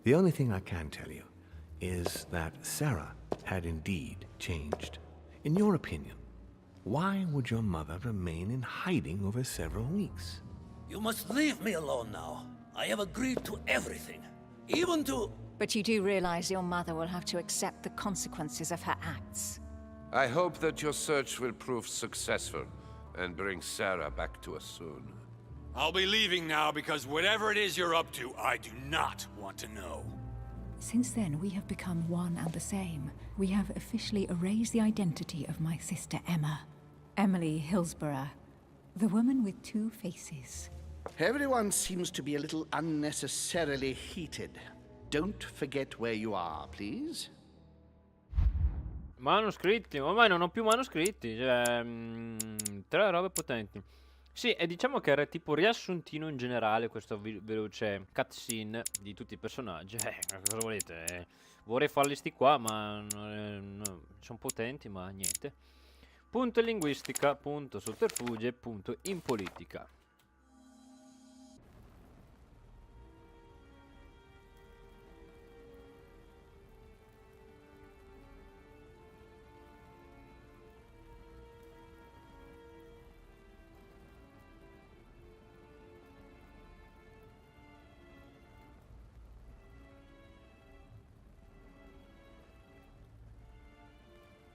The only thing I can tell you is that Sarah had indeed changed. In your opinion, why would your mother remain in hiding over several weeks? You must leave me alone now. I have agreed to everything. Even to... But you do realize your mother will have to accept the consequences of her acts. I hope that your search will prove successful and bring Sarah back to us soon. I'll be leaving now because whatever it is you're up to, I do not want to know. Since then, we have become one and the same. We have officially erased the identity of my sister Emma. Emily Hillsborough, the woman with two faces. Everyone seems to be a little unnecessarily heated. Don't forget where you are, please. Manoscritti, ormai non ho più manoscritti, cioè, tre robe potenti. Sì, e diciamo che era tipo riassuntino in generale questo veloce cutscene di tutti i personaggi. Cosa volete? Vorrei farli sti qua, ma sono potenti, ma niente. Punto in linguistica, punto sotterfuge, punto in politica.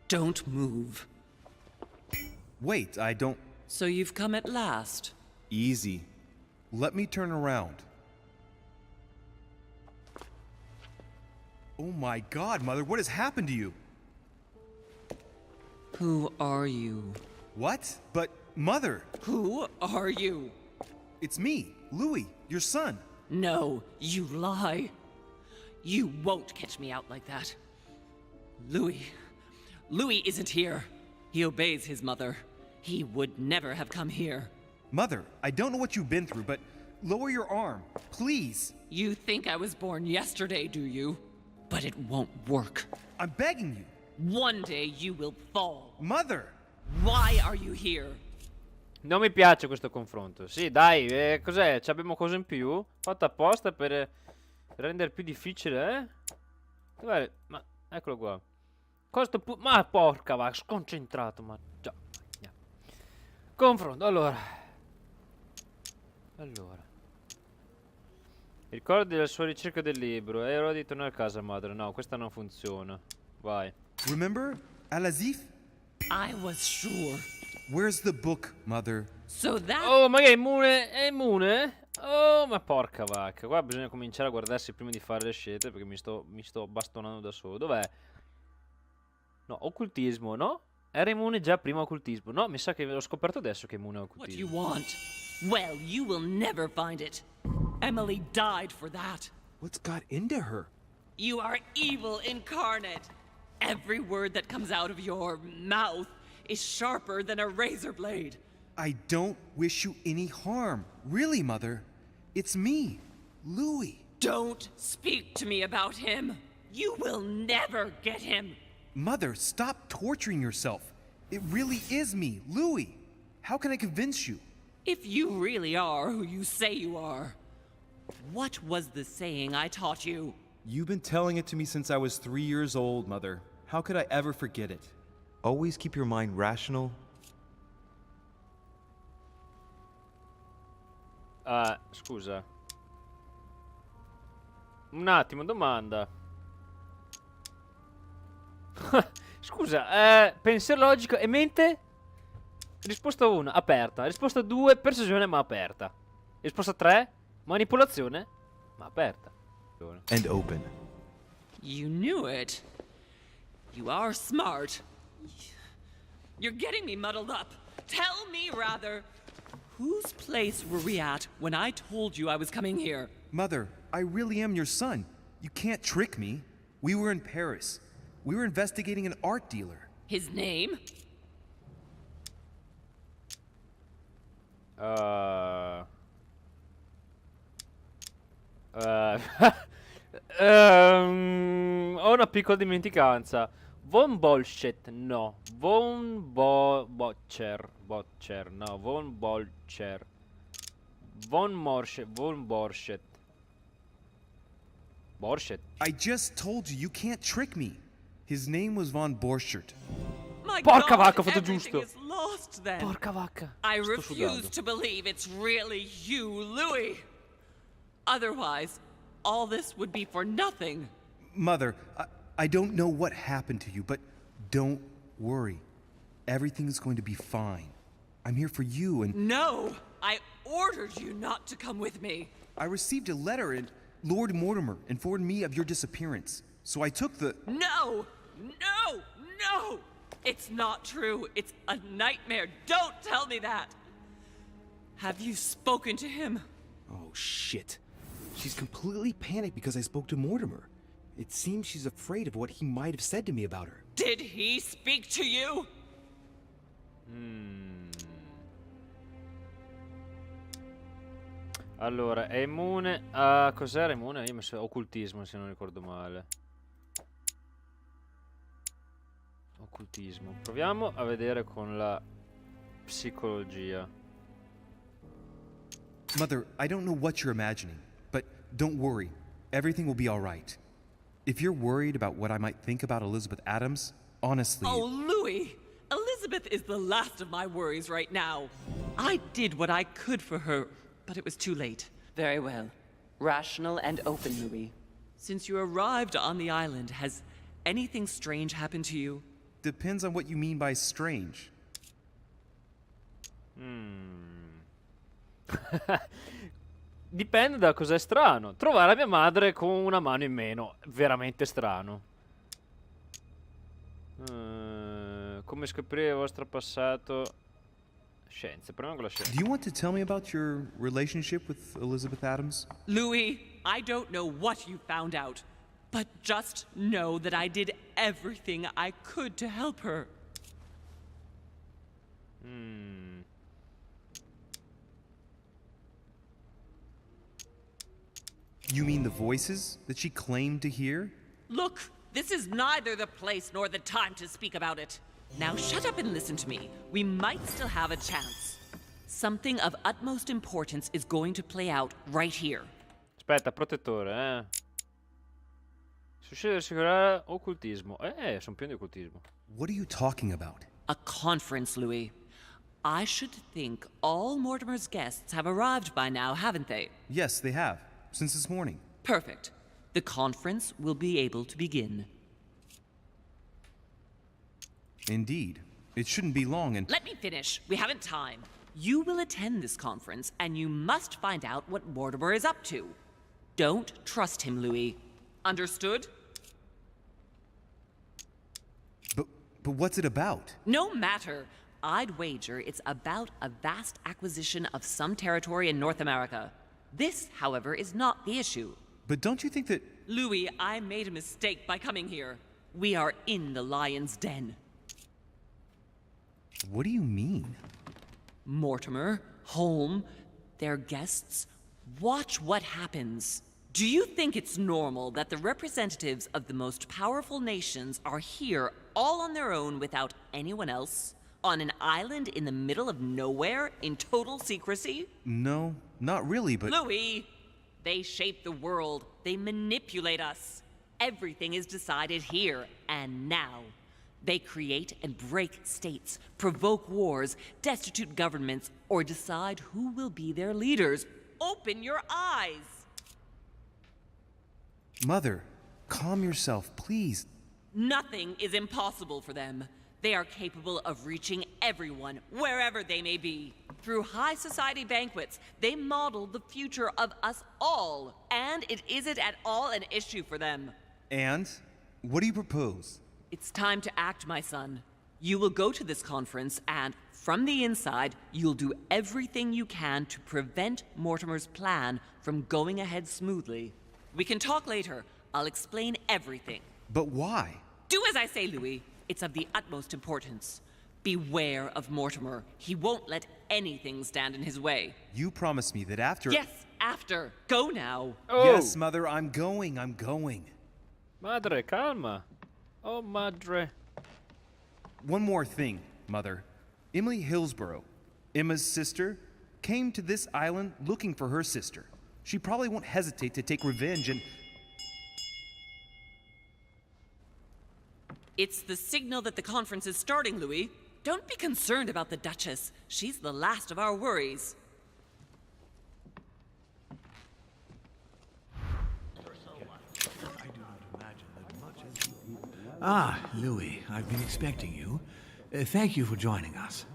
Don't move. Wait, I don't... So you've come at last. Easy. Let me turn around. Oh my god, Mother, what has happened to you? Who are you? What? But, Mother! Who are you? It's me, Louis, your son. No, you lie. You won't catch me out like that. Louis isn't here. He obeys his mother. He would never have come here. Mother, I don't know what you've been through, but lower your arm, please. You think I was born yesterday, do you? But it won't work. I'm begging you. One day you will fall. Mother! Why are you here? Non mi piace questo confronto. Sì, dai, cos'è? Ci abbiamo cose in più? Fatto apposta per rendere più difficile, eh? Dov'è? Ma, eccolo qua. Ma porca va, sconcentrato, ma già. Andiamo. Confronto, allora. Ricordi della sua ricerca del libro. È ora di tornare a casa, madre. No, questa non funziona. Vai. Remember Al-Azif? I was sure. Where's the book, Mother? So that... Oh, ma che è immune? È immune? Oh, ma porca vacca. Qua bisogna cominciare a guardarsi prima di fare le scelte, perché mi sto bastonando da solo. Dov'è? No, occultismo, no? Era immune già prima occultismo. No, mi sa che l'ho scoperto adesso che è immune a occultismo. What you want? Well, you will never find it. Emily died for that. What's got into her? You are evil incarnate. Every word that comes out of your mouth is sharper than a razor blade. I don't wish you any harm. Really, Mother. It's me, Louis. Don't speak to me about him. You will never get him. Mother, stop torturing yourself. It really is me, Louis. How can I convince you? If you really are who you say you are, what was the saying I taught you? You've been telling it to me since I was 3 years old, Mother. How could I ever forget it? Always keep your mind rational. Scusa. Un attimo, domanda. Scusa, pensiero logico e mente? Risposta 1, aperta. Risposta 2, persuasione ma aperta. Risposta 3, manipolazione ma aperta. And open. You knew it. You are smart. You're getting me muddled up. Tell me, rather, whose place were we at when I told you I was coming here? Mother, I really am your son. You can't trick me. We were in Paris. We were investigating an art dealer. His name? Ho una piccola dimenticanza. Von Bolshet, no. Botcher, no. Von Bolcher. Von Borshet. Borchet. I just told you, you can't trick me. His name was von Borchert. My Porca God, vacca, ho fatto everything giusto. is lost then. Porca vacca. I Sto refuse sudando. to believe it's really you, Louis. Otherwise, all this would be for nothing. Mother, I don't know what happened to you, but don't worry. Everything's going to be fine. I'm here for you, and No, I ordered you not to come with me. I received a letter, and Lord Mortimer informed me of your disappearance. So I took the... No! No! No! It's not true. It's a nightmare. Don't tell me that. Have you spoken to him? Oh, shit. She's completely panicked because I spoke to Mortimer. It seems she's afraid of what he might have said to me about her. Did he speak to you? Allora, è immune a... Cos'era immune? Io ho messo occultismo, se non ricordo male. Occultismo. Proviamo a vedere con la psicologia. Mother, I don't know what you're imagining, but don't worry. Everything will be all right. If you're worried about what I might think about Elizabeth Adams, honestly... Oh, Louis! Elizabeth is the last of my worries right now. I did what I could for her, but it was too late. Very well. Rational and open, Louis. Since you arrived on the island, has anything strange happened to you? Depends on what you mean by strange. Dipende da cos'è strano. Trovare mia madre con una mano in meno. Veramente strano. Come scoprire il vostro passato. Scienze, proviamo con la scienza. Do you want to tell me about your relationship with Elizabeth Adams? Louis, I don't know what you found out, but just know that I did everything I could to help her. You mean the voices that she claimed to hear? Look, this is neither the place nor the time to speak about it. Now shut up and listen to me. We might still have a chance. Something of utmost importance is going to play out right here. Aspetta, protettore, Succede assicurare occultismo. Sono pieno di occultismo. What are you talking about? A conference, Louis. I should think all Mortimer's guests have arrived by now, haven't they? Yes, they have. Since this morning. Perfect. The conference will be able to begin. Indeed. It shouldn't be long and... Let me finish. We haven't time. You will attend this conference, and you must find out what Mortimer is up to. Don't trust him, Louis. Understood? But what's it about? No matter. I'd wager it's about a vast acquisition of some territory in North America. This, however, is not the issue. But don't you think that... Louis, I made a mistake by coming here. We are in the lion's den. What do you mean? Mortimer, Holm, their guests. Watch what happens. Do you think it's normal that the representatives of the most powerful nations are here all on their own without anyone else? On an island in the middle of nowhere in total secrecy? No, not really, but... Louis! They shape the world. They manipulate us. Everything is decided here and now. They create and break states, provoke wars, destitute governments, or decide who will be their leaders. Open your eyes! Mother, calm yourself, please. Nothing is impossible for them. They are capable of reaching everyone, wherever they may be. Through high society banquets, they model the future of us all, and it isn't at all an issue for them. And? What do you propose? It's time to act, my son. You will go to this conference, and from the inside, you'll do everything you can to prevent Mortimer's plan from going ahead smoothly. We can talk later. I'll explain everything. But why? Do as I say, Louis. It's of the utmost importance. Beware of Mortimer. He won't let anything stand in his way. You promised me that after... Yes, after. Go now. Oh. Yes, Mother, I'm going. Madre, calma. Oh, madre. One more thing, Mother. Emily Hillsborough, Emma's sister, came to this island looking for her sister. She probably won't hesitate to take revenge and... It's the signal that the conference is starting, Louis. Don't be concerned about the Duchess. She's the last of our worries. Ah, Louis, I've been expecting you. Thank you for joining us.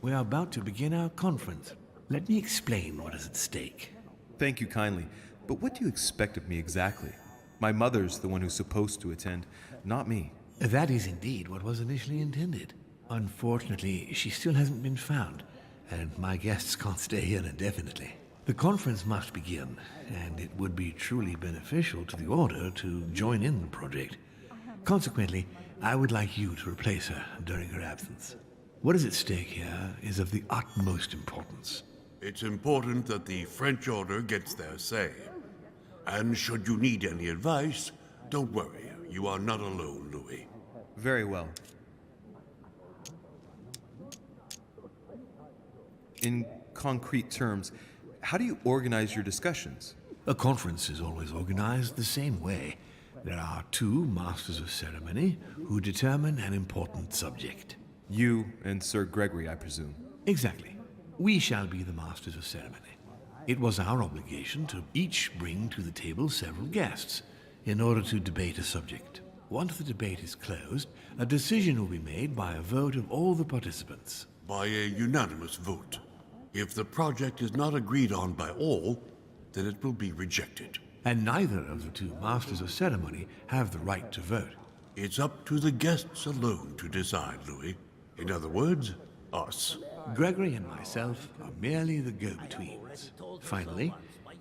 We are about to begin our conference. Let me explain what is at stake. Thank you kindly, but what do you expect of me exactly? My mother's the one who's supposed to attend, not me. That is indeed what was initially intended. Unfortunately, she still hasn't been found, and my guests can't stay here indefinitely. The conference must begin, and it would be truly beneficial to the Order to join in the project. Consequently, I would like you to replace her during her absence. What is at stake here is of the utmost importance. It's important that the French Order gets their say. And should you need any advice, don't worry. You are not alone, Louis. Very well. In concrete terms, how do you organize your discussions? A conference is always organized the same way. There are two Masters of Ceremony who determine an important subject. You and Sir Gregory, I presume. Exactly. We shall be the Masters of Ceremony. It was our obligation to each bring to the table several guests in order to debate a subject. Once the debate is closed, a decision will be made by a vote of all the participants. By a unanimous vote. If the project is not agreed on by all, then it will be rejected. And neither of the two Masters of Ceremony have the right to vote. It's up to the guests alone to decide, Louis. In other words, us. Gregory and myself are merely the go-betweens. Finally,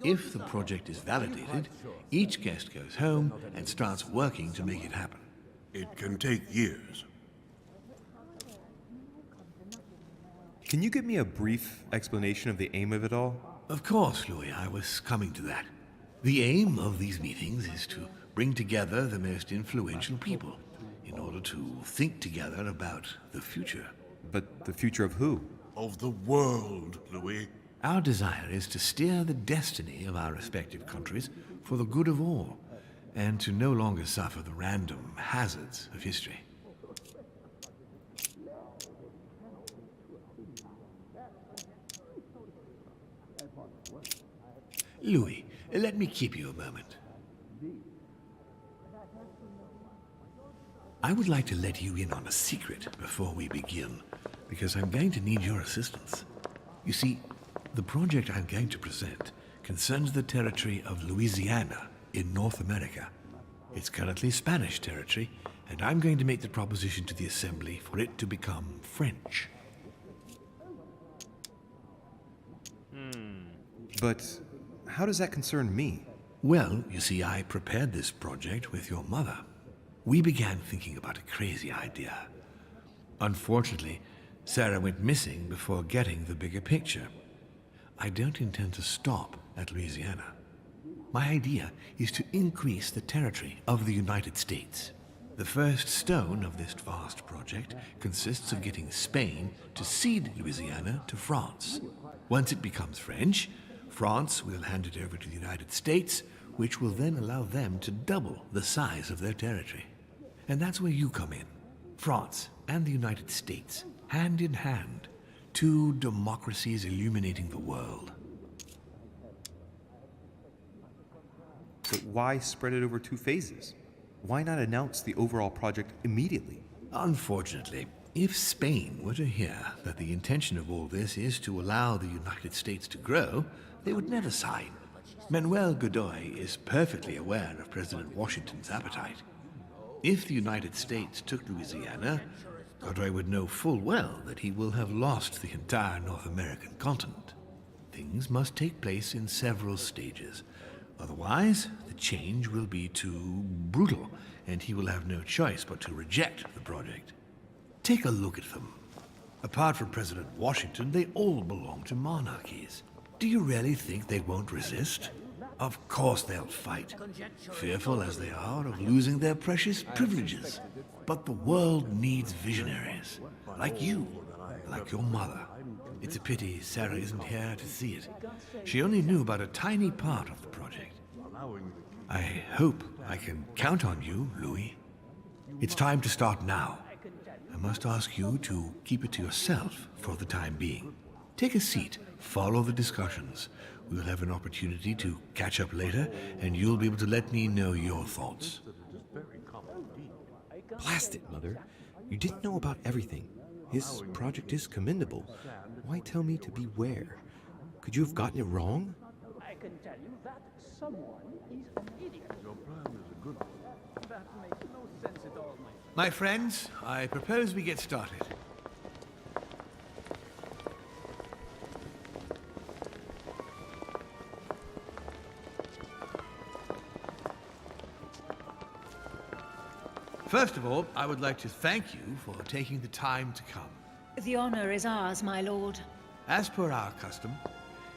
if the project is validated, each guest goes home and starts working to make it happen. It can take years. Can you give me a brief explanation of the aim of it all? Of course, Louis, I was coming to that. The aim of these meetings is to bring together the most influential people in order to think together about the future. But the future of who? Of the world, Louis. Our desire is to steer the destiny of our respective countries for the good of all, and to no longer suffer the random hazards of history. Louis, let me keep you a moment. I would like to let you in on a secret before we begin, because I'm going to need your assistance. You see, the project I'm going to present concerns the territory of Louisiana in North America. It's currently Spanish territory, and I'm going to make the proposition to the Assembly for it to become French. But how does that concern me? Well, you see, I prepared this project with your mother. We began thinking about a crazy idea. Unfortunately, Sarah went missing before getting the bigger picture. I don't intend to stop at Louisiana. My idea is to increase the territory of the United States. The first stone of this vast project consists of getting Spain to cede Louisiana to France. Once it becomes French, France will hand it over to the United States, which will then allow them to double the size of their territory. And that's where you come in. France and the United States, hand in hand, two democracies illuminating the world. But why spread it over 2 phases? Why not announce the overall project immediately? Unfortunately, if Spain were to hear that the intention of all this is to allow the United States to grow, they would never sign. Manuel Godoy is perfectly aware of President Washington's appetite. If the United States took Louisiana, Godoy would know full well that he will have lost the entire North American continent. Things must take place in several stages. Otherwise, the change will be too brutal, and he will have no choice but to reject the project. Take a look at them. Apart from President Washington, they all belong to monarchies. Do you really think they won't resist? Of course they'll fight, fearful as they are of losing their precious privileges. But the world needs visionaries, like you, like your mother. It's a pity Sarah isn't here to see it. She only knew about a tiny part of the project. I hope I can count on you, Louis. It's time to start now. I must ask you to keep it to yourself for the time being. Take a seat, follow the discussions. We'll have an opportunity to catch up later, and you'll be able to let me know your thoughts. Blast it, Mother. You didn't know about everything. His project is commendable. Why tell me to beware? Could you have gotten it wrong? I can tell you that someone is an idiot. Your plan is a good one. That makes no sense at all, My friends, I propose we get started. First of all, I would like to thank you for taking the time to come. The honor is ours, my lord. As per our custom,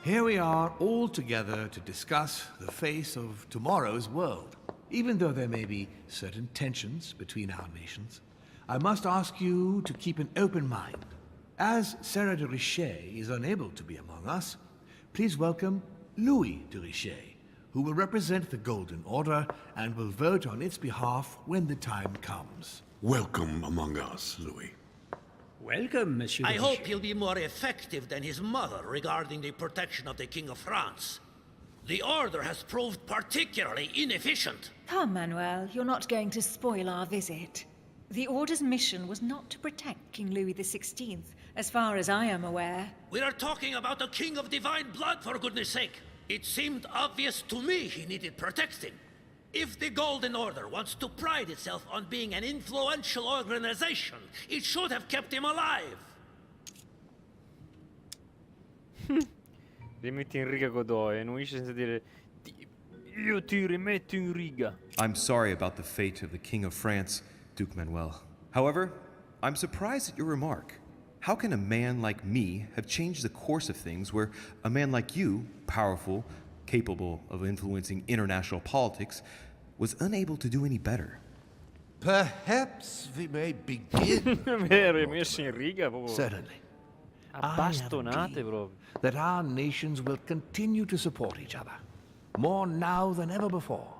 here we are all together to discuss the face of tomorrow's world. Even though there may be certain tensions between our nations, I must ask you to keep an open mind. As Sarah de Richet is unable to be among us, please welcome Louis de Richet, who will represent the Golden Order and will vote on its behalf when the time comes. Welcome among us, Louis. Welcome, Monsieur. I hope he'll be more effective than his mother regarding the protection of the King of France. The Order has proved particularly inefficient. Come, Manuel, you're not going to spoil our visit. The Order's mission was not to protect King Louis XVI, as far as I am aware. We are talking about a king of divine blood, for goodness sake. It seemed obvious to me he needed protecting. If the Golden Order wants to pride itself on being an influential organization, it should have kept him alive. Rimetti in riga Godoy, annuisce senza dire io ti rimetto in riga. I'm sorry about the fate of the King of France, Duke Manuel. However, I'm surprised at your remark. How can a man like me have changed the course of things where a man like you, powerful, capable of influencing international politics, was unable to do any better? Perhaps we may begin. Rimesso in riga proprio. Certainly. Abbastonate proprio. That our nations will continue to support each other, more now than ever before.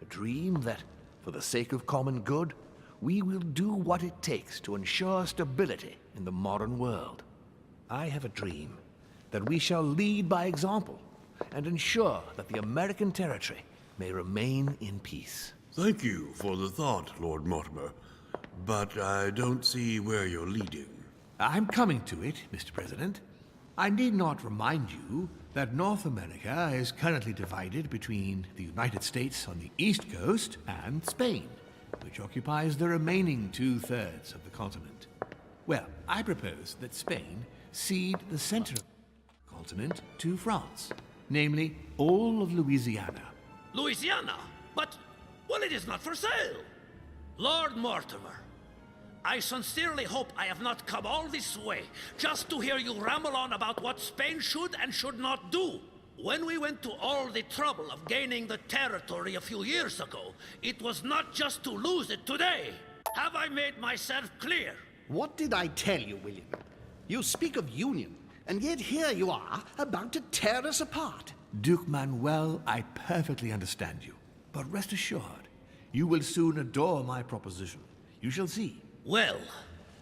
A dream that, for the sake of common good, we will do what it takes to ensure stability in the modern world. I have a dream that we shall lead by example and ensure that the American territory may remain in peace. Thank you for the thought, Lord Mortimer, but I don't see where you're leading. I'm coming to it, Mr. President. I need not remind you that North America is currently divided between the United States on the East Coast and Spain, which occupies the remaining 2/3 of the continent. Well, I propose that Spain cede the center of the continent to France, namely all of Louisiana. Louisiana? But, well, it is not for sale. Lord Mortimer, I sincerely hope I have not come all this way just to hear you ramble on about what Spain should and should not do. When we went to all the trouble of gaining the territory a few years ago, it was not just to lose it today. Have I made myself clear? What did I tell you, William? You speak of union, and yet here you are, about to tear us apart. Duke Manuel, I perfectly understand you. But rest assured, you will soon adore my proposition. You shall see. Well,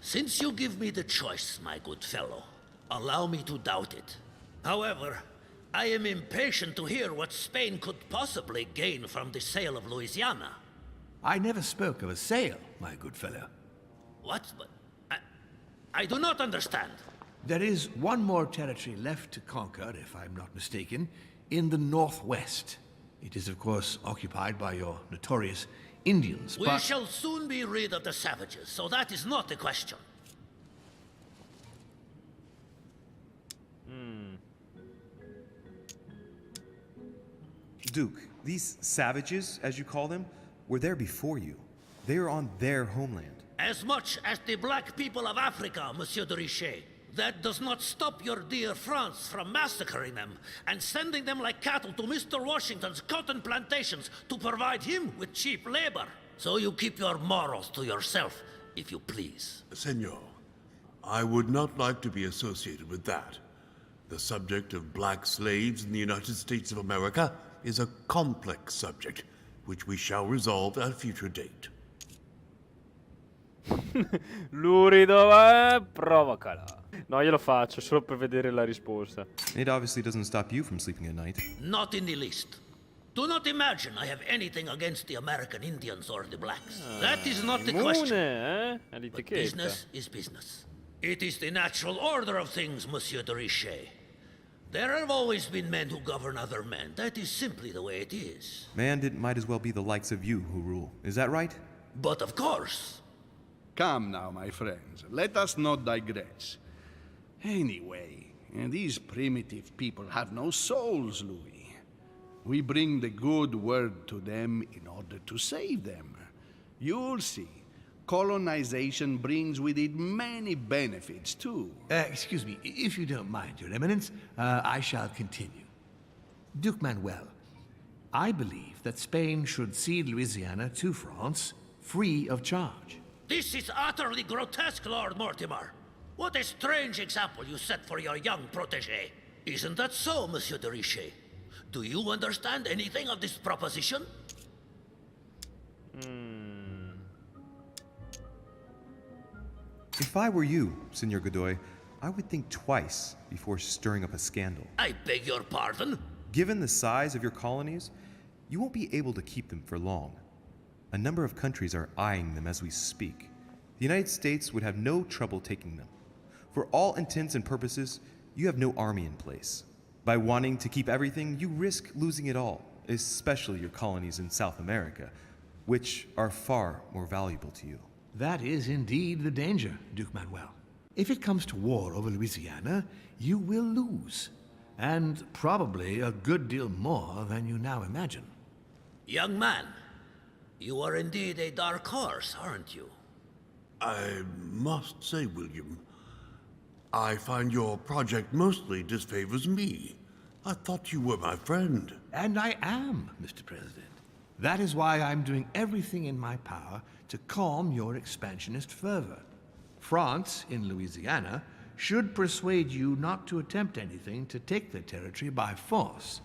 since you give me the choice, my good fellow, allow me to doubt it. However, I am impatient to hear what Spain could possibly gain from the sale of Louisiana. I never spoke of a sale, my good fellow. What? I do not understand. There is one more territory left to conquer, if I'm not mistaken, in the northwest. It is, of course, occupied by your notorious Indians, We shall soon be rid of the savages, so that is not the question. Duke, these savages, as you call them, were there before you. They are on their homeland. As much as the black people of Africa, Monsieur de Richet. That does not stop your dear France from massacring them and sending them like cattle to Mr. Washington's cotton plantations to provide him with cheap labor. So you keep your morals to yourself, if you please. Senor, I would not like to be associated with that. The subject of black slaves in the United States of America is a complex subject, which we shall resolve at a future date. Lurido, provocala. No, io lo faccio solo per vedere la risposta. It obviously doesn't stop you from sleeping at night. Not in the least. Do not imagine I have anything against the American Indians or the blacks. That is not the question. But business is business. It is the natural order of things, Monsieur de Richet. There have always been men who govern other men. That is simply the way it is. Man, it might as well be the likes of you who rule. Is that right? But of course. Come now, my friends. Let us not digress. Anyway, these primitive people have no souls, Louis. We bring the good word to them in order to save them. You'll see. Colonization brings with it many benefits, too. Excuse me, if you don't mind, Your Eminence, I shall continue. Duke Manuel, I believe that Spain should cede Louisiana to France, free of charge. This is utterly grotesque, Lord Mortimer. What a strange example you set for your young protégé. Isn't that so, Monsieur de Richet? Do you understand anything of this proposition? If I were you, Senor Godoy, I would think twice before stirring up a scandal. I beg your pardon? Given the size of your colonies, you won't be able to keep them for long. A number of countries are eyeing them as we speak. The United States would have no trouble taking them. For all intents and purposes, you have no army in place. By wanting to keep everything, you risk losing it all, especially your colonies in South America, which are far more valuable to you. That is indeed the danger, Duke Manuel. If it comes to war over Louisiana, you will lose. And probably a good deal more than you now imagine. Young man, you are indeed a dark horse, aren't you? I must say, William, I find your project mostly disfavors me. I thought you were my friend. And I am, Mr. President. That is why I'm doing everything in my power to calm your expansionist fervor. France, in Louisiana, should persuade you not to attempt anything to take the territory by force.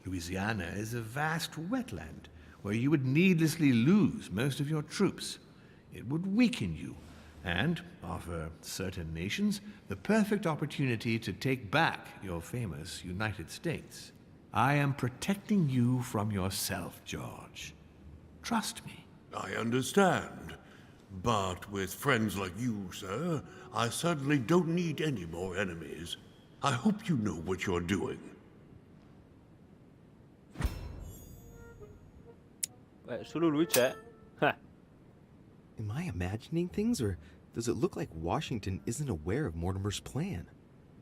Louisiana is a vast wetland where you would needlessly lose most of your troops. It would weaken you and offer certain nations the perfect opportunity to take back your famous United States. I am protecting you from yourself, George. Trust me. I understand. But with friends like you, sir, I certainly don't need any more enemies. I hope you know what you're doing. Solo lui c'è. Am I imagining things, or does it look like Washington isn't aware of Mortimer's plan?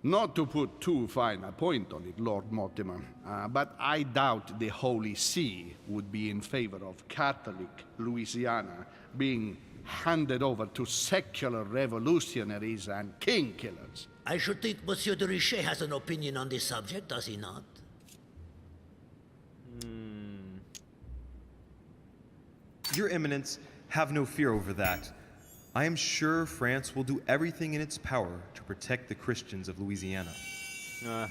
Not to put too fine a point on it, Lord Mortimer, but I doubt the Holy See would be in favor of Catholic Louisiana being handed over to secular revolutionaries and king killers. I should think Monsieur de Richet has an opinion on this subject, does he not? Your Eminence, have no fear over that. I am sure France will do everything in its power to protect the Christians of Louisiana.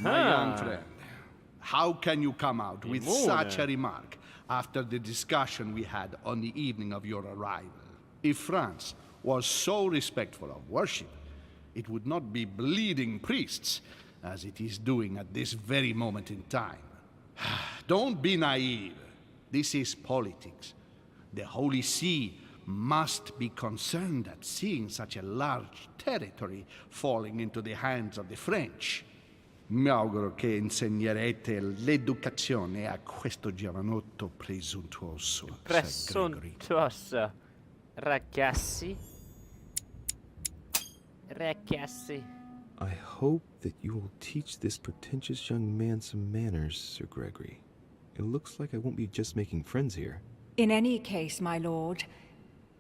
My young friend, how can you come out with such a remark after the discussion we had on the evening of your arrival? If France was so respectful of worship, it would not be bleeding priests, as it is doing at this very moment in time. Don't be naive. This is politics. The Holy See must be concerned at seeing such a large territory falling into the hands of the French. Mi auguro che insegnerete l'educazione a questo giovanotto presuntuoso. Presuntuoso. Ragazzi. I hope that you will teach this pretentious young man some manners, Sir Gregory. It looks like I won't be just making friends here. In any case, my lord,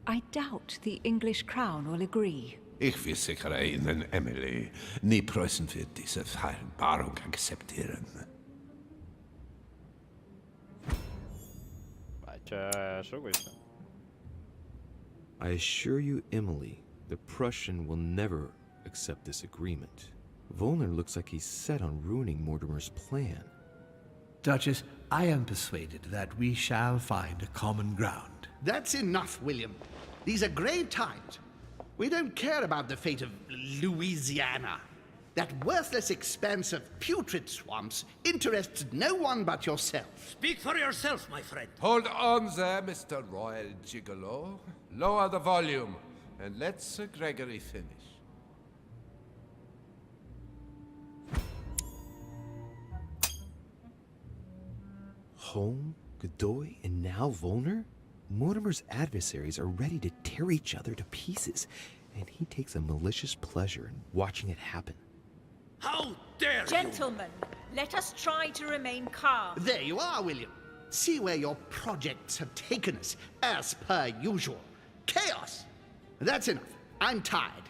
I doubt the English crown will agree. Ich versichere Ihnen, Emily, nie Preußen wird diese Vereinbarung akzeptieren. C'è solo questo. I assure you, Emily, the Prussian will never accept this agreement. Volner looks like he's set on ruining Mortimer's plan. Duchess, I am persuaded that we shall find a common ground. That's enough, William. These are grave times. We don't care about the fate of Louisiana. That worthless expanse of putrid swamps interests no one but yourself. Speak for yourself, my friend. Hold on there, Mr. Royal Gigolo. Lower the volume, and let Sir Gregory finish. Home, Godoy, and now Volner? Mortimer's adversaries are ready to tear each other to pieces, and he takes a malicious pleasure in watching it happen. How dare you! Gentlemen, let us try to remain calm. There you are, William. See where your projects have taken us, as per usual. Chaos! That's enough. I'm tired.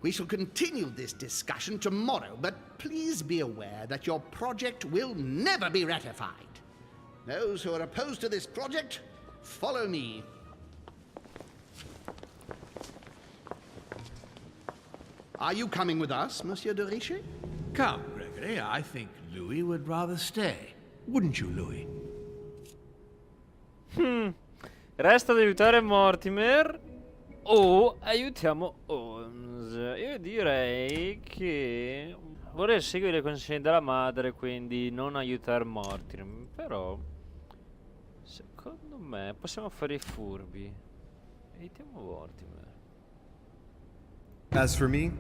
We shall continue this discussion tomorrow, but please be aware that your project will never be ratified. Those who are opposed to this project, follow me. Are you coming with us, Monsieur de Richet? Come, Gregory, I think Louis would rather stay. Wouldn't you, Louis? Resta di aiutare Mortimer o aiutiamo Holmes. Io direi che vorrei seguire i consigli della madre, quindi non aiutare Mortimer. Però secondo me possiamo fare i furbi. Aiutiamo Mortimer. As for me,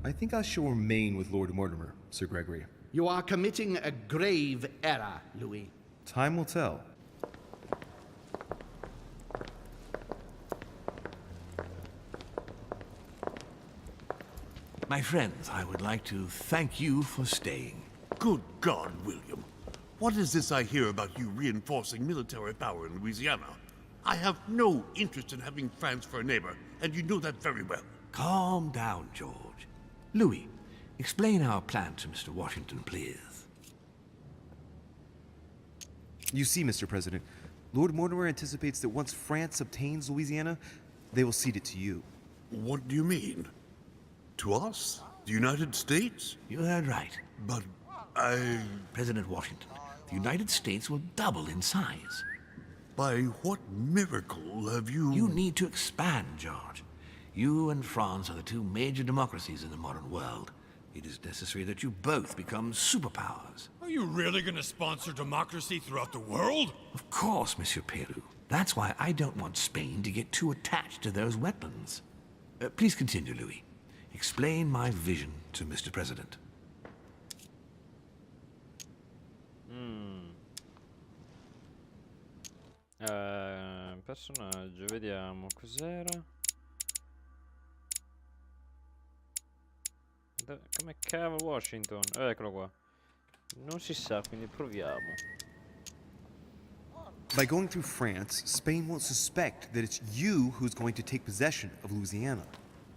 I think I shall remain with Lord Mortimer, Sir Gregory. You are committing a grave error, Louis. Time will tell. My friends, I would like to thank you for staying. Good God, William. What is this I hear about you reinforcing military power in Louisiana? I have no interest in having France for a neighbor, and you know that very well. Calm down, George. Louis, explain our plan to Mr. Washington, please. You see, Mr. President, Lord Mortimer anticipates that once France obtains Louisiana, they will cede it to you. What do you mean? To us? The United States? You heard right. But President Washington, the United States will double in size. By what miracle have you... You need to expand, George. You and France are the two major democracies in the modern world. It is necessary that you both become superpowers. Are you really going to sponsor democracy throughout the world? Of course, Monsieur Peru. That's why I don't want Spain to get too attached to those weapons. Please continue, Louis. Explain my vision to Mr. President. Personaggio, vediamo cos'era. Come cavolo Washington? Eccolo qua. Non si sa, quindi proviamo. By going through France, Spain won't suspect that it's you who's going to take possession of Louisiana.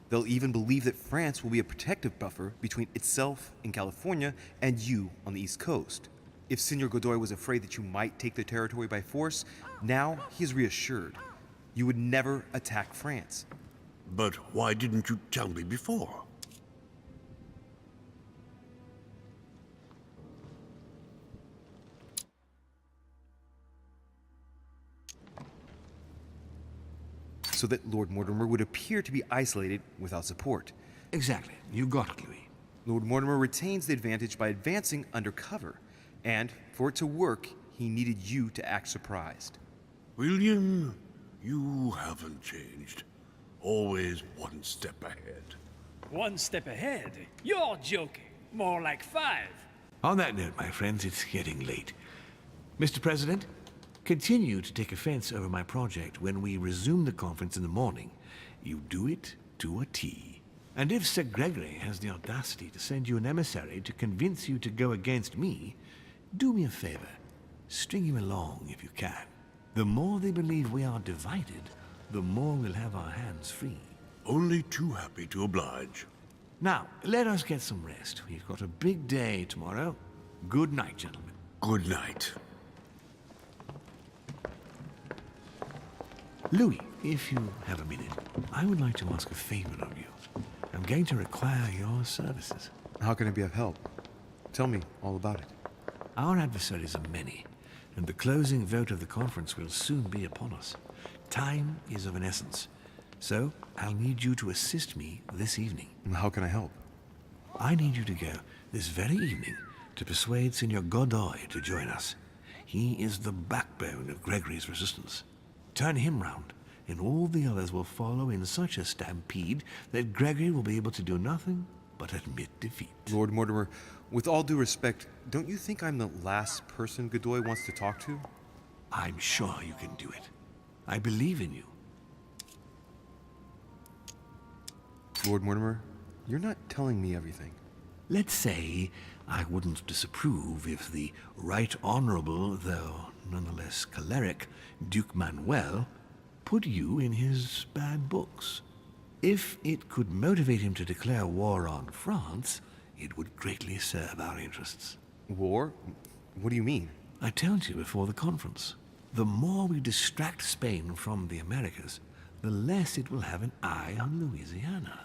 They'll even believe that France will be a protective buffer between itself in California and you on the East Coast. If Senor Godoy was afraid that you might take the territory by force, now he is reassured. You would never attack France. But why didn't you tell me before? So that Lord Mortimer would appear to be isolated without support. Exactly. You got it, Louis. Lord Mortimer retains the advantage by advancing undercover. And for it to work, he needed you to act surprised. William, you haven't changed. Always one step ahead. One step ahead? You're joking. More like 5. On that note, my friends, it's getting late. Mr. President, continue to take offense over my project when we resume the conference in the morning. You do it to a T. And if Sir Gregory has the audacity to send you an emissary to convince you to go against me, do me a favor. String him along if you can. The more they believe we are divided, the more we'll have our hands free. Only too happy to oblige. Now, let us get some rest. We've got a big day tomorrow. Good night, gentlemen. Good night. Louis, if you have a minute, I would like to ask a favor of you. I'm going to require your services. How can I be of help? Tell me all about it. Our adversaries are many, and the closing vote of the conference will soon be upon us. Time is of an essence. So, I'll need you to assist me this evening. How can I help? I need you to go this very evening to persuade Signor Godoy to join us. He is the backbone of Gregory's resistance. Turn him round, and all the others will follow in such a stampede that Gregory will be able to do nothing but admit defeat. Lord Mortimer, with all due respect, don't you think I'm the last person Godoy wants to talk to? I'm sure you can do it. I believe in you. Lord Mortimer, you're not telling me everything. Let's say I wouldn't disapprove if the Right Honorable, though nonetheless choleric, Duke Manuel put you in his bad books. If it could motivate him to declare war on France, it would greatly serve our interests. War? What do you mean? I told you before the conference. The more we distract Spain from the Americas, the less it will have an eye on Louisiana.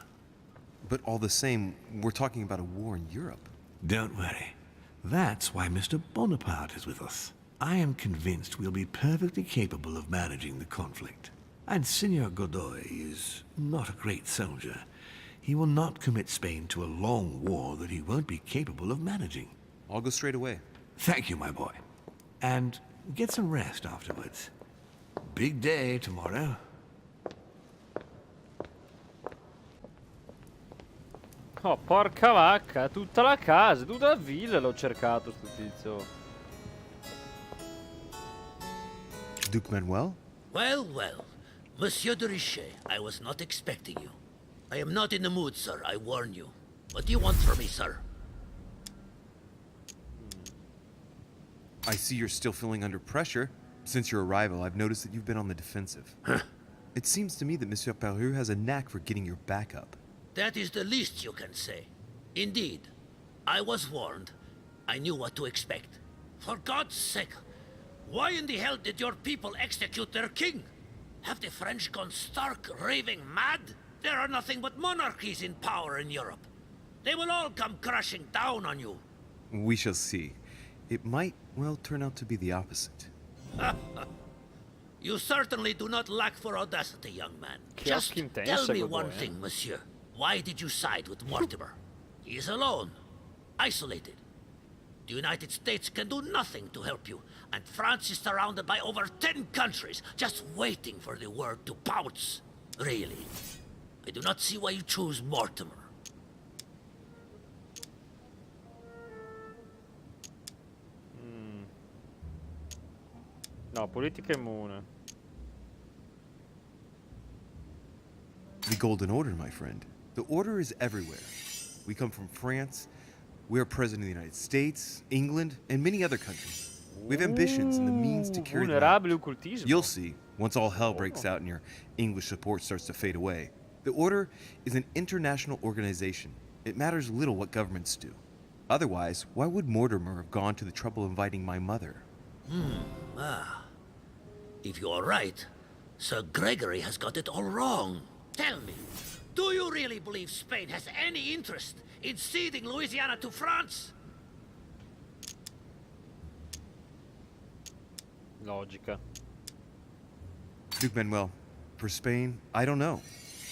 But all the same, we're talking about a war in Europe. Don't worry. That's why Mr. Bonaparte is with us. I am convinced we'll be perfectly capable of managing the conflict. And Signor Godoy is not a great soldier. He will not commit Spain to a long war that he won't be capable of managing. I'll go straight away. Thank you, my boy. And get some rest afterwards. Big day tomorrow. Oh, porca vacca, tutta la casa, tutta la villa l'ho cercato sto tizio. Duke Manuel? Well, well. Monsieur de Richet, I was not expecting you. I am not in the mood, sir, I warn you. What do you want from me, sir? I see you're still feeling under pressure. Since your arrival, I've noticed that you've been on the defensive. It seems to me that Monsieur Peru has a knack for getting your back up. That is the least you can say. Indeed, I was warned. I knew what to expect. For God's sake, why in the hell did your people execute their king? Have the French gone stark, raving mad? There are nothing but monarchies in power in Europe. They will all come crashing down on you. We shall see. It might, well, turn out to be the opposite. You certainly do not lack for audacity, young man. Just tell me one thing, monsieur. Why did you side with Mortimer? He is alone, isolated. The United States can do nothing to help you, and France is surrounded by over 10 countries, just waiting for the word to pounce. Really, I do not see why you choose Mortimer. No, politica immune. The Golden Order, my friend. The Order is everywhere. We come from France. We are president of the United States, England, and many other countries. We have ambitions and the means to carry them out. You'll see, once all hell breaks out and your English support starts to fade away. The Order is an international organization. It matters little what governments do. Otherwise, why would Mortimer have gone to the trouble of inviting my mother? If you are right, Sir Gregory has got it all wrong. Tell me, do you really believe Spain has any interest in ceding Louisiana to France? Logica. Duke Manuel, for Spain, I don't know.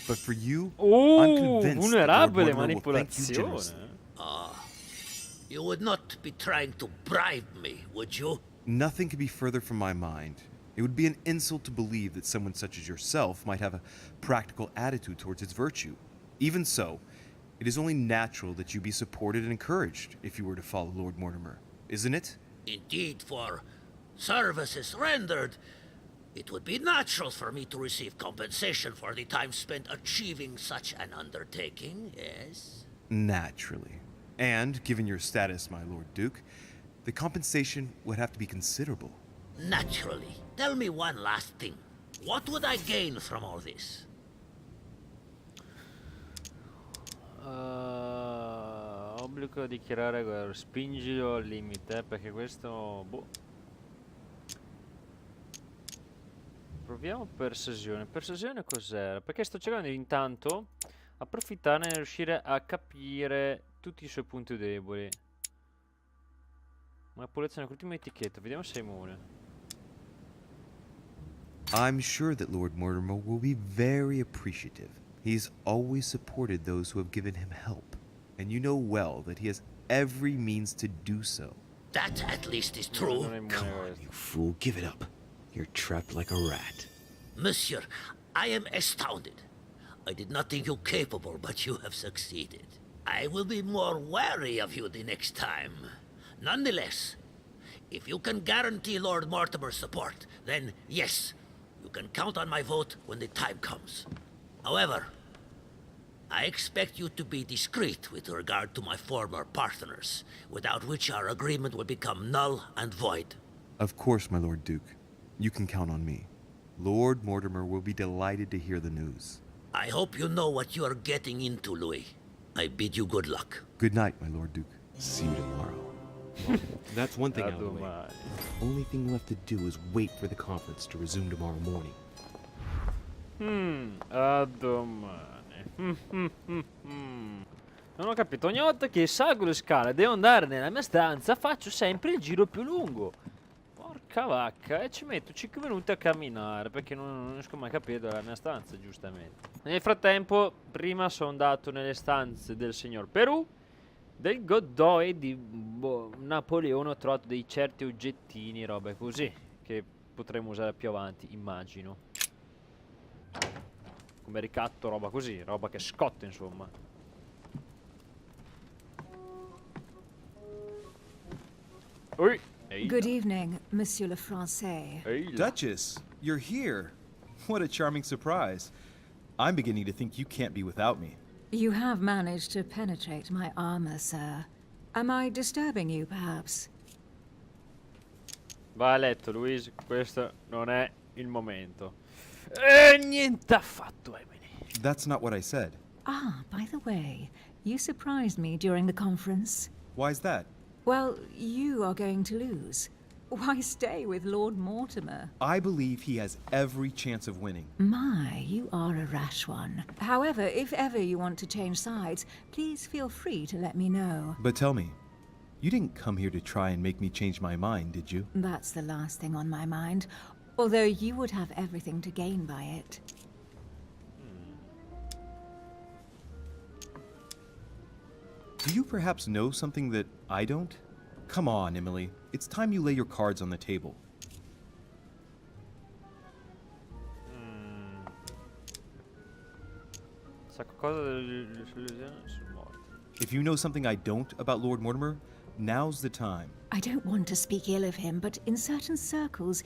But for you, Oh, I'm convinced that Lord vulnerabile Mortimer will thank you manipolazione. generously. You would not be trying to bribe me, would you? Nothing could be further from my mind. It would be an insult to believe that someone such as yourself might have a practical attitude towards its virtue. Even so, it is only natural that you be supported and encouraged if you were to follow Lord Mortimer, isn't it? Indeed, for services rendered, it would be natural for me to receive compensation for the time spent achieving such an undertaking, yes? Naturally. And, given your status, my Lord Duke, the compensation would have to be considerable. Naturally. Tell me one last thing. What would I gain from all this? Obbligo di dichiarare guerra. Spingilo al limite, perché questo... boh. Proviamo persuasione. Persuasione cos'era? Perché sto cercando di intanto approfittarne e riuscire a capire tutti i suoi punti deboli. Manipolazione con l'ultima etichetta. Vediamo se è immune. I'm sure that Lord Mortimer will be very appreciative. He's always supported those who have given him help, and you know well that he has every means to do so. That at least is true. Come on, you fool, give it up. You're trapped like a rat. Monsieur, I am astounded. I did not think you capable, but you have succeeded. I will be more wary of you the next time. Nonetheless, if you can guarantee Lord Mortimer's support, then yes, you can count on my vote when the time comes. However, I expect you to be discreet with regard to my former partners, without which our agreement will become null and void. Of course, my Lord Duke. You can count on me. Lord Mortimer will be delighted to hear the news. I hope you know what you are getting into, Louis. I bid you good luck. Good night, my Lord Duke. See you tomorrow. That's one thing out of the way. Only thing left to do is wait for the conference to resume tomorrow morning. A domani. Non ho capito, ogni volta che salgo le scale e devo andare nella mia stanza faccio sempre il giro più lungo. Porca vacca, e ci metto 5 minuti a camminare perché non riesco mai a capire dove è la mia stanza, giustamente. Nel frattempo, prima sono andato nelle stanze del signor Perù, del Godoy, di Napoleone. Ho trovato dei certi oggettini, robe così, che potremo usare più avanti, immagino. Come ricatto, roba così, roba che scotta, insomma. Oi. Good evening, Monsieur le Français. Duchess, you're here. What a charming surprise. I'm beginning to think you can't be without me. You have managed to penetrate my armor, sir. Am I disturbing you, perhaps? Va a letto, Louise, questo non è il momento. Niente affatto, Emily. That's not what I said. Ah, by the way, you surprised me during the conference. Why's that? Well, you are going to lose. Why stay with Lord Mortimer? I believe he has every chance of winning. My, you are a rash one. However, if ever you want to change sides, please feel free to let me know. But tell me, you didn't come here to try and make me change my mind, did you? That's the last thing on my mind, although you would have everything to gain by it. Do you perhaps know something that I don't? Come on, Emily. It's time you lay your cards on the table. If you know something I don't about Lord Mortimer, now's the time. I don't want to speak ill of him, but in certain circles,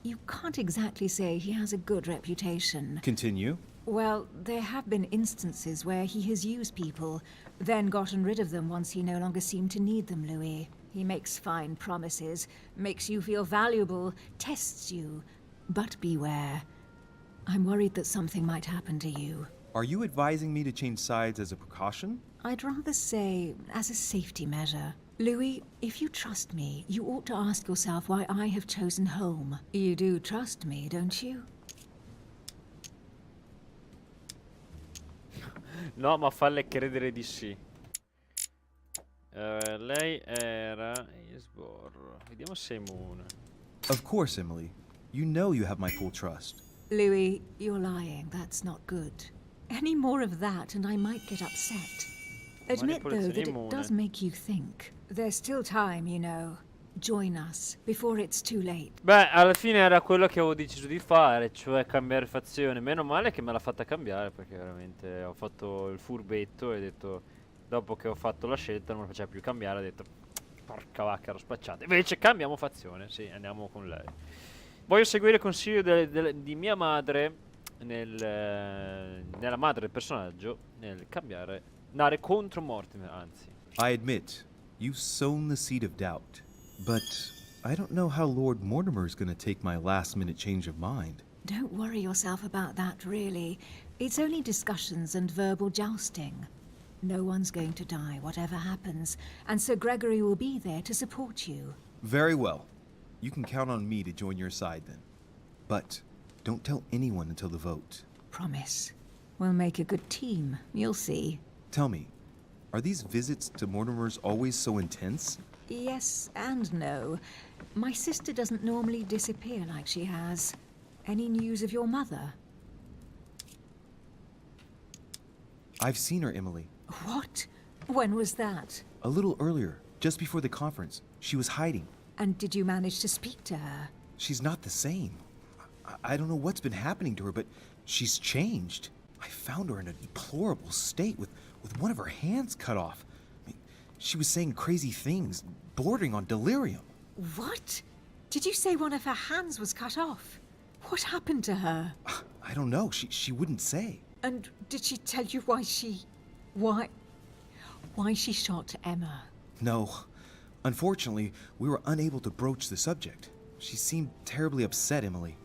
you can't exactly say he has a good reputation. Continue. Well, there have been instances where he has used people, then gotten rid of them once he no longer seemed to need them, Louis. He makes fine promises, makes you feel valuable, tests you. But beware. I'm worried that something might happen to you. Are you advising me to change sides as a precaution? I'd rather say as a safety measure. Louis, if you trust me, you ought to ask yourself why I have chosen home. You do trust me, don't you? No, ma falle credere di sì. Lei era Isbor. Vediamo se è immune. Of course, Emily. You know you have my full trust. Louis, you're lying. That's not good. Any more of that and I might get upset. Admit, though, that it does make you think. There's still time, you know. Join us, before it's too late. Beh, alla fine era quello che avevo deciso di fare, cioè cambiare fazione. Meno male che me l'ha fatta cambiare, perché veramente ho fatto il furbetto e ho detto, dopo che ho fatto la scelta non mi faceva più cambiare, ho detto, porca vacca, ero spacciato. Invece cambiamo fazione, sì, andiamo con lei. Voglio seguire il consiglio di mia madre, nella madre del personaggio, nel andare contro Mortimer, anzi. I admit, you've sown the seed of doubt. But I don't know how Lord Mortimer's gonna take my last-minute change of mind. Don't worry yourself about that, really. It's only discussions and verbal jousting. No one's going to die, whatever happens, and Sir Gregory will be there to support you. Very well. You can count on me to join your side, then. But don't tell anyone until the vote. Promise. We'll make a good team, you'll see. Tell me, are these visits to Mortimer's always so intense? Yes and no. My sister doesn't normally disappear like she has. Any news of your mother? I've seen her, Emily. What? When was that? A little earlier, just before the conference. She was hiding. And did you manage to speak to her? She's not the same. I don't know what's been happening to her, but she's changed. I found her in a deplorable state with one of her hands cut off. I mean, she was saying crazy things, bordering on delirium. What? Did you say one of her hands was cut off? What happened to her? I don't know. She wouldn't say. And did she tell you why she shot Emma? No. Unfortunately, we were unable to broach the subject. She seemed terribly upset, Emily.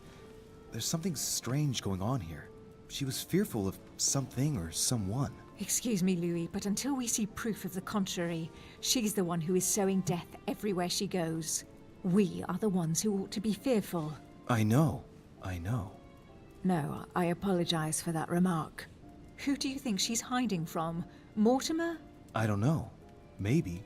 There's something strange going on here. She was fearful of something or someone. Excuse me, Louis, but until we see proof of the contrary, she's the one who is sowing death everywhere she goes. We are the ones who ought to be fearful. I know. No, I apologize for that remark. Who do you think she's hiding from? Mortimer? I don't know. Maybe.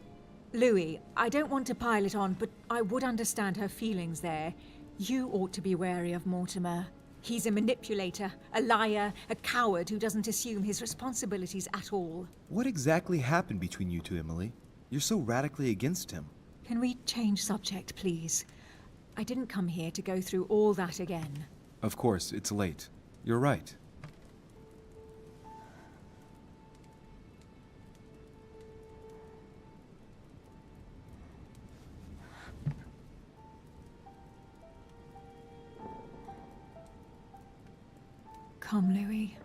Louis, I don't want to pile it on, but I would understand her feelings there. You ought to be wary of Mortimer. He's a manipulator, a liar, a coward who doesn't assume his responsibilities at all. What exactly happened between you two, Emily? You're so radically against him. Can we change subject, please? I didn't come here to go through all that again. Of course, it's late. You're right. Come, Louis.